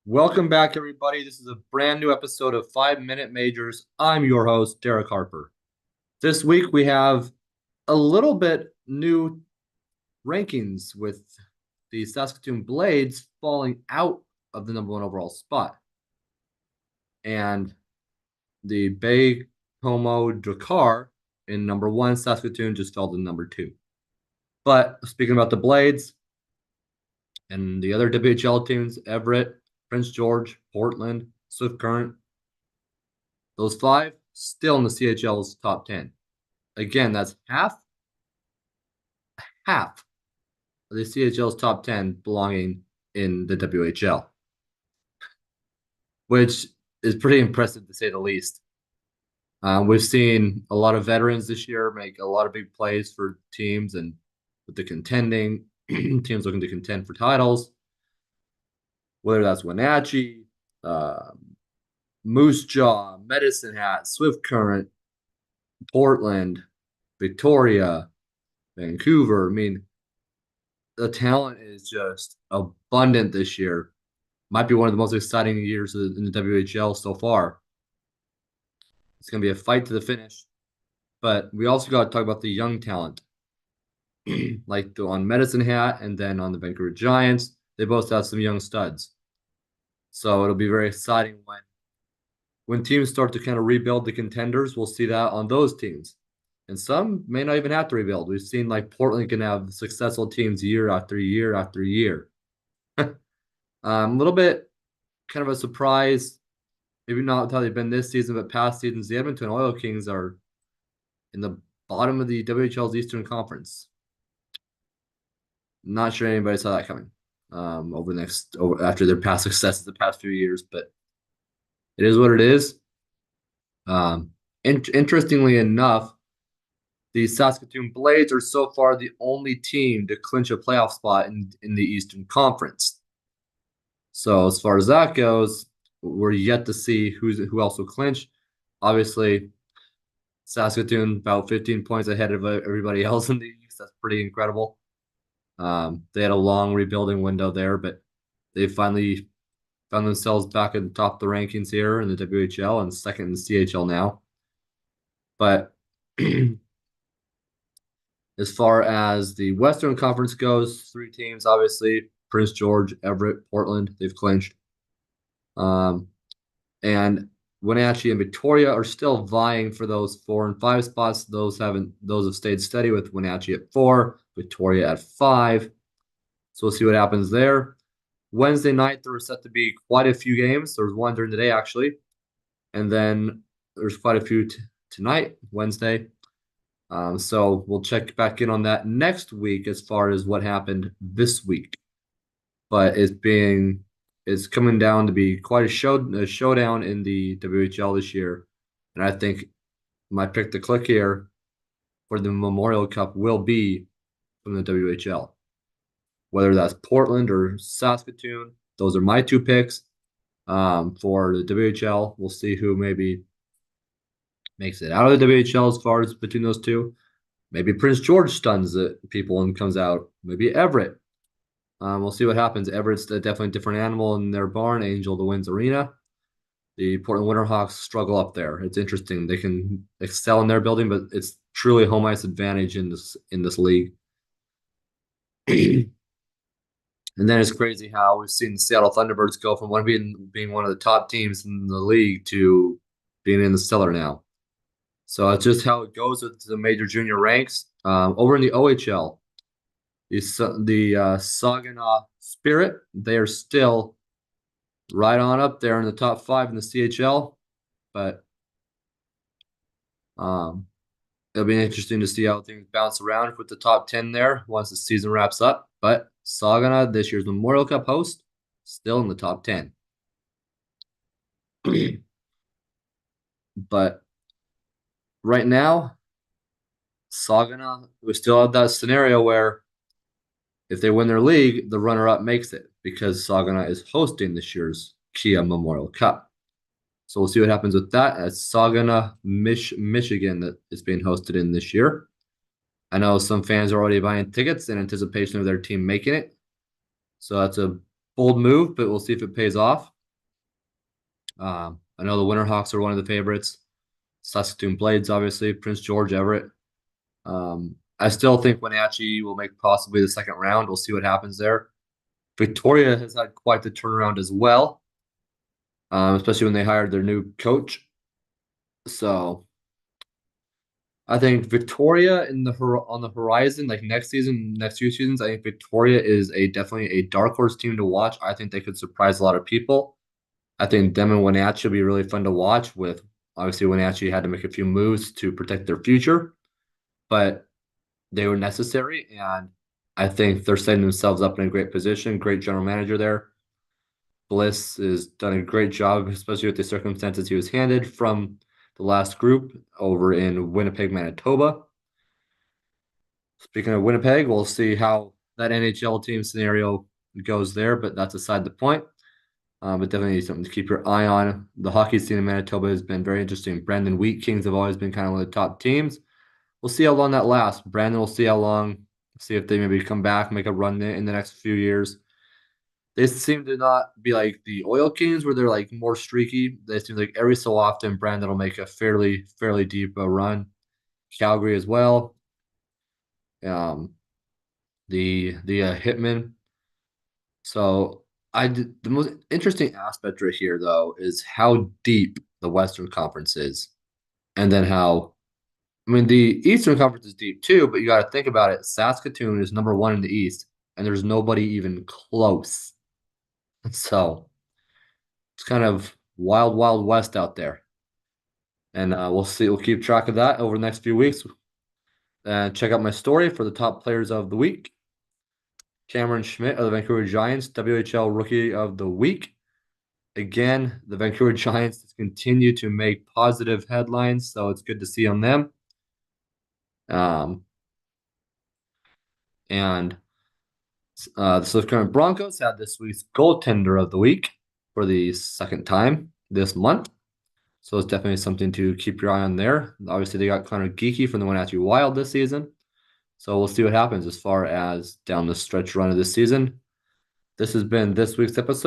Welcome back, everybody. This is a brand new episode of 5 Minute Majors. I'm your host, Derek Harper. This week we have a little bit new rankings with the Saskatoon Blades falling out of the number one overall spot. And the Bay Como Drakkar in number one, Saskatoon just fell to number two. But speaking about the Blades and the other WHL teams, Everett, Prince George, Portland, Swift Current, those five still in the CHL's top 10. Again, that's half of the CHL's top 10 belonging in the WHL, which is pretty impressive to say the least. We've seen a lot of veterans this year make a lot of big plays for teams, and with the contending teams looking to contend for titles, whether that's Wenatchee, Moose Jaw, Medicine Hat, Swift Current, Portland, Victoria, Vancouver. I mean, the talent is just abundant this year. Might be one of the most exciting years in the WHL so far. It's going to be a fight to the finish, but we also got to talk about the young talent, like on Medicine Hat and then on the Vancouver Giants. They both have some young studs, so it'll be very exciting when teams start to kind of rebuild the contenders. We'll see that on those teams, and some may not even have to rebuild. We've seen like Portland can have successful teams year after year after year. A little bit kind of a surprise, maybe not how they've been this season, but past seasons. The Edmonton Oil Kings are in the bottom of the WHL's Eastern Conference. Not sure anybody saw that coming over after their past successes the past few years, but it is what it is. Interestingly enough, the Saskatoon Blades are so far the only team to clinch a playoff spot in the Eastern Conference. So as far as that goes, we're yet to see who else will clinch. Obviously, Saskatoon about 15 points ahead of everybody else in the East. That's pretty incredible. They had a long rebuilding window there, but they finally found themselves back at the top of the rankings here in the WHL and second in the CHL now. But as far as the Western Conference goes, three teams, obviously, Prince George, Everett, Portland, they've clinched. And Wenatchee and Victoria are still vying for those 4 and 5 spots. Those have stayed steady with Wenatchee at 4, Victoria at 5. So we'll see what happens there. Wednesday night there were set to be quite a few games. There was one during the day actually, and then there's quite a few tonight, Wednesday. So we'll check back in on that next week as far as what happened this week. But it's coming down to be quite a showdown in the WHL this year, and I think my pick to click here for the Memorial Cup will be from the WHL, whether that's Portland or Saskatoon. Those are my two picks for the WHL. We'll see who maybe makes it out of the WHL as far as between those two. Maybe Prince George stuns people and comes out. Maybe Everett. We'll see what happens. Everett's definitely a different animal in their barn, Angel the Winds Arena. The Portland Winterhawks struggle up there. It's interesting. They can excel in their building, but it's truly home ice advantage in this league. And then it's crazy how we've seen the Seattle Thunderbirds go from being one of the top teams in the league to being in the cellar now. So it's just how it goes with the major junior ranks. Over in the OHL, the Saginaw Spirit, they are still right on up there in the top 5 in the CHL, but it'll be interesting to see how things bounce around with the top 10 there once the season wraps up. But Saginaw, this year's Memorial Cup host, still in the top 10. But right now, Saginaw, we still have that scenario where if they win their league, the runner-up makes it because Saginaw is hosting this year's Kia Memorial Cup. So we'll see what happens with that. As Saginaw, Michigan, that is being hosted in this year. I know some fans are already buying tickets in anticipation of their team making it. So that's a bold move, but we'll see if it pays off. I know the Winterhawks are one of the favorites. Saskatoon Blades, obviously, Prince George, Everett. I still think Wenatchee will make possibly the second round. We'll see what happens there. Victoria has had quite the turnaround as well, especially when they hired their new coach. So I think Victoria on the horizon, like next season, next few seasons, I think Victoria is definitely a dark horse team to watch. I think they could surprise a lot of people. I think them and Wenatchee will be really fun to watch. With obviously Wenatchee had to make a few moves to protect their future, but they were necessary, and I think they're setting themselves up in a great position. Great general manager there. Bliss has done a great job, especially with the circumstances he was handed from the last group over in Winnipeg, Manitoba. Speaking of Winnipeg, we'll see how that NHL team scenario goes there, but that's aside the point. But definitely something to keep your eye on. The hockey scene in Manitoba has been very interesting. Brandon Wheat Kings have always been kind of one of the top teams. We'll see how long that lasts. Brandon will see how long, see if they maybe come back, make a run in the next few years. They seem to not be like the Oil Kings where they're like more streaky. They seem like every so often Brandon will make a fairly deep run. Calgary as well. Um, the Hitmen. So the most interesting aspect right here though is how deep the Western Conference is, and then how I mean the Eastern Conference is deep too, but you got to think about it. Saskatoon is number one in the East, and there's nobody even close. So it's kind of wild west out there, and we'll see. We'll keep track of that over the next few weeks. And check out my story for the top players of the week. Cameron Schmidt of the Vancouver Giants, WHL Rookie of the Week. Again, the Vancouver Giants continue to make positive headlines, so it's good to see on them. And the Swift Current Broncos had this week's goaltender of the week for the second time this month. So it's definitely something to keep your eye on there. Obviously, they got Connor Geeky from the Wenatchee Wild this season. So we'll see what happens as far as down the stretch run of this season. This has been this week's episode.